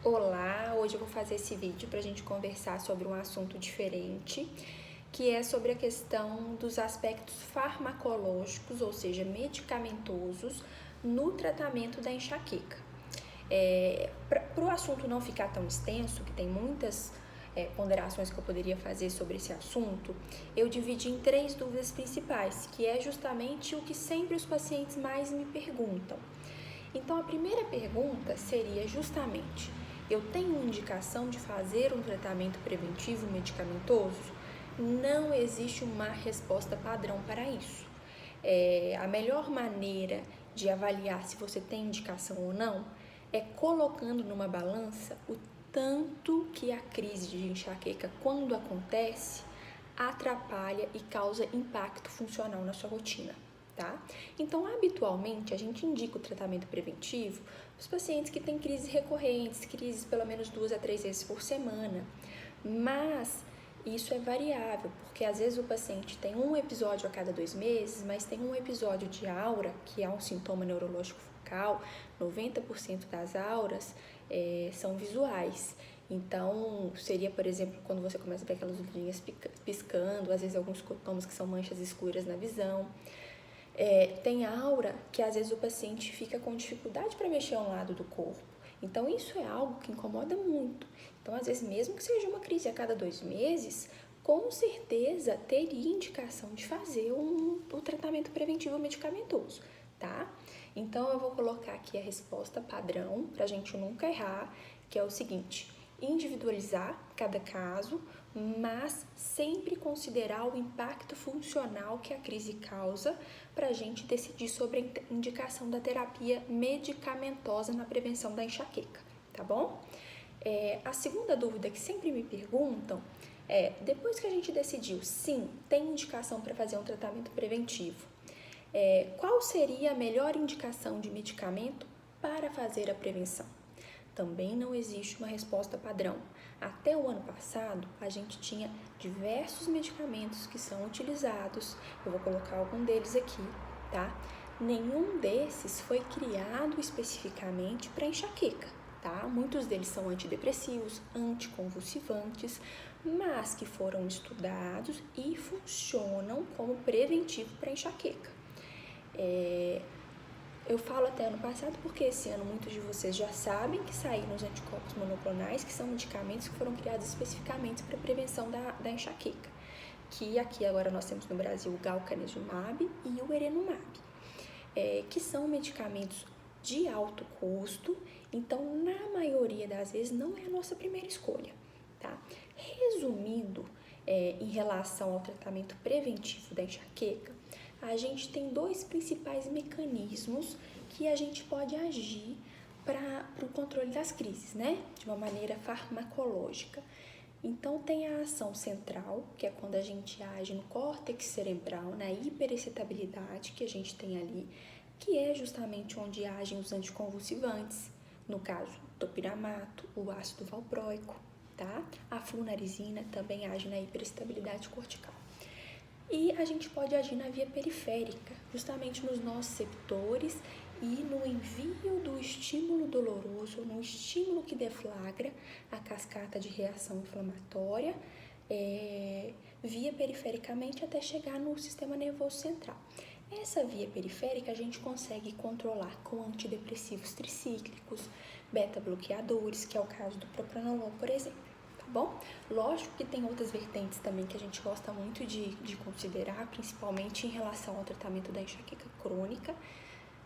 Olá, hoje eu vou fazer esse vídeo para a gente conversar sobre um assunto diferente, que é sobre a questão dos aspectos farmacológicos, ou seja, medicamentosos, no tratamento da enxaqueca. Para o assunto não ficar tão extenso, que tem muitas ponderações que eu poderia fazer sobre esse assunto, eu dividi em 3 dúvidas principais, que é justamente o que sempre os pacientes mais me perguntam. Então, a primeira pergunta seria justamente: eu tenho indicação de fazer um tratamento preventivo medicamentoso? Não existe uma resposta padrão para isso. A melhor maneira de avaliar se você tem indicação ou não é colocando numa balança o tanto que a crise de enxaqueca, quando acontece, atrapalha e causa impacto funcional na sua rotina. Tá? Então, habitualmente, a gente indica o tratamento preventivo para os pacientes que têm crises recorrentes, crises pelo menos 2 a 3 vezes por semana, mas isso é variável, porque às vezes o paciente tem um episódio a cada 2 meses, mas tem um episódio de aura, que é um sintoma neurológico focal. 90% das auras são visuais. Então, seria, por exemplo, quando você começa a ver aquelas luzinhas piscando, às vezes alguns cotomas que são manchas escuras na visão. Tem aura que às vezes o paciente fica com dificuldade para mexer um lado do corpo. Então, isso é algo que incomoda muito. Então, às vezes, mesmo que seja uma crise a cada 2 meses, com certeza teria indicação de fazer o tratamento preventivo medicamentoso, tá? Então, eu vou colocar aqui a resposta padrão, para a gente nunca errar, que é o seguinte: individualizar cada caso, mas sempre considerar o impacto funcional que a crise causa para a gente decidir sobre a indicação da terapia medicamentosa na prevenção da enxaqueca, tá bom? A segunda dúvida que sempre me perguntam é: depois que a gente decidiu, sim, tem indicação para fazer um tratamento preventivo, qual seria a melhor indicação de medicamento para fazer a prevenção? Também não existe uma resposta padrão. Até o ano passado, a gente tinha diversos medicamentos que são utilizados. Eu vou colocar algum deles aqui, tá? Nenhum desses foi criado especificamente para enxaqueca, tá? Muitos deles são antidepressivos, anticonvulsivantes, mas que foram estudados e funcionam como preventivo para enxaqueca. Eu falo até ano passado porque esse ano muitos de vocês já sabem que saíram os anticorpos monoclonais, que são medicamentos que foram criados especificamente para prevenção da enxaqueca, que aqui agora nós temos no Brasil o galcanezumab e o erenumab, que são medicamentos de alto custo, então na maioria das vezes não é a nossa primeira escolha, tá? Resumindo, em relação ao tratamento preventivo da enxaqueca, a gente tem 2 principais mecanismos que a gente pode agir para o controle das crises, né? De uma maneira farmacológica. Então, tem a ação central, que é quando a gente age no córtex cerebral, na hiperexcitabilidade que a gente tem ali, que é justamente onde agem os anticonvulsivantes, no caso, topiramato, o ácido valproico, tá? A flunarizina também age na hiperestabilidade cortical. E a gente pode agir na via periférica, justamente nos nossos receptores e no envio do estímulo doloroso, no estímulo que deflagra a cascata de reação inflamatória, via perifericamente até chegar no sistema nervoso central. Essa via periférica a gente consegue controlar com antidepressivos tricíclicos, beta-bloqueadores, que é o caso do propranolol, por exemplo. Bom, lógico que tem outras vertentes também que a gente gosta muito de considerar, principalmente em relação ao tratamento da enxaqueca crônica,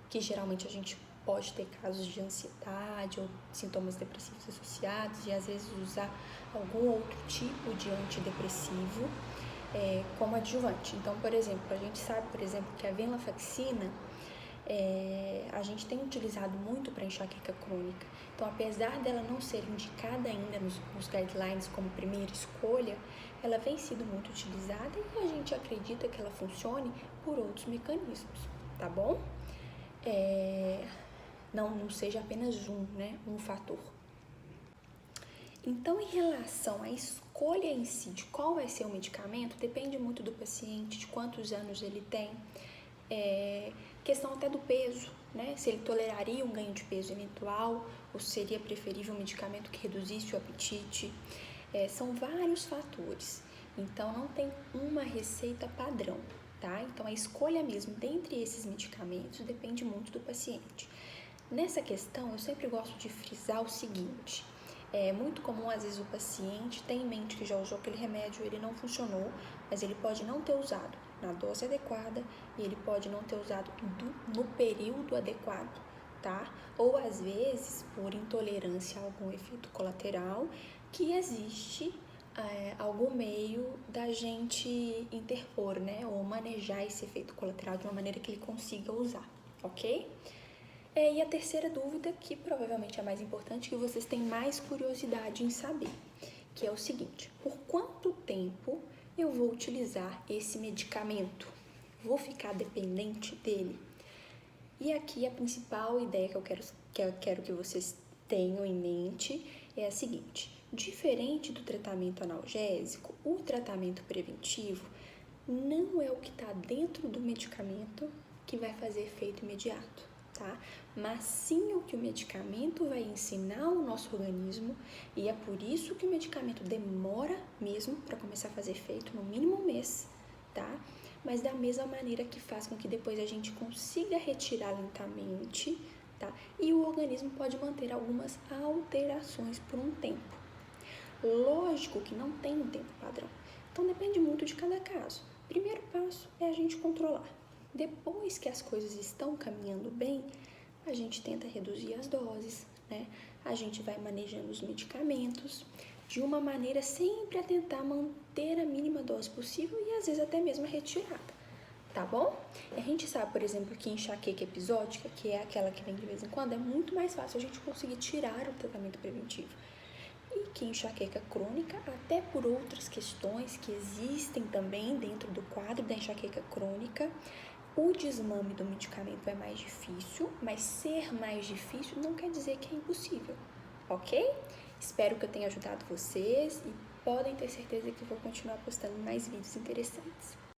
que geralmente a gente pode ter casos de ansiedade ou sintomas depressivos associados e às vezes usar algum outro tipo de antidepressivo como adjuvante. Então, por exemplo, a gente sabe, por exemplo, que a venlafaxina a gente tem utilizado muito para enxaqueca crônica. Então, apesar dela não ser indicada ainda nos guidelines como primeira escolha, ela vem sendo muito utilizada e a gente acredita que ela funcione por outros mecanismos, tá bom? Não seja apenas um fator. Então, em relação à escolha em si de qual vai ser o medicamento, depende muito do paciente, de quantos anos ele tem, questão até do peso, né? Se ele toleraria um ganho de peso eventual ou seria preferível um medicamento que reduzisse o apetite. São vários fatores, então não tem uma receita padrão, tá? Então a escolha mesmo dentre esses medicamentos depende muito do paciente. Nessa questão, eu sempre gosto de frisar o seguinte: é muito comum, às vezes, o paciente ter em mente que já usou aquele remédio, ele não funcionou, mas ele pode não ter usado na dose adequada e ele pode não ter usado no período adequado, tá? Ou, às vezes, por intolerância a algum efeito colateral, que existe algum meio da gente interpor, né? Ou manejar esse efeito colateral de uma maneira que ele consiga usar, ok? E a terceira dúvida, que provavelmente é a mais importante, que vocês têm mais curiosidade em saber, que é o seguinte: por quanto tempo eu vou utilizar esse medicamento? Vou ficar dependente dele? E aqui a principal ideia que eu quero que vocês tenham em mente é a seguinte: diferente do tratamento analgésico, o tratamento preventivo não é o que está dentro do medicamento que vai fazer efeito imediato, tá? Mas sim o que o medicamento vai ensinar ao nosso organismo, e é por isso que o medicamento demora mesmo para começar a fazer efeito, no mínimo um mês, tá? Mas da mesma maneira que faz com que depois a gente consiga retirar lentamente, tá? E o organismo pode manter algumas alterações por um tempo. Lógico que não tem um tempo padrão, então depende muito de cada caso. Primeiro passo é a gente controlar. Depois que as coisas estão caminhando bem, a gente tenta reduzir as doses, né? A gente vai manejando os medicamentos de uma maneira sempre a tentar manter a mínima dose possível e às vezes até mesmo a retirada, tá bom? A gente sabe, por exemplo, que enxaqueca episódica, que é aquela que vem de vez em quando, é muito mais fácil a gente conseguir tirar o tratamento preventivo. E que enxaqueca crônica, até por outras questões que existem também dentro do quadro da enxaqueca crônica, o desmame do medicamento é mais difícil, mas ser mais difícil não quer dizer que é impossível, ok? Espero que eu tenha ajudado vocês e podem ter certeza que eu vou continuar postando mais vídeos interessantes.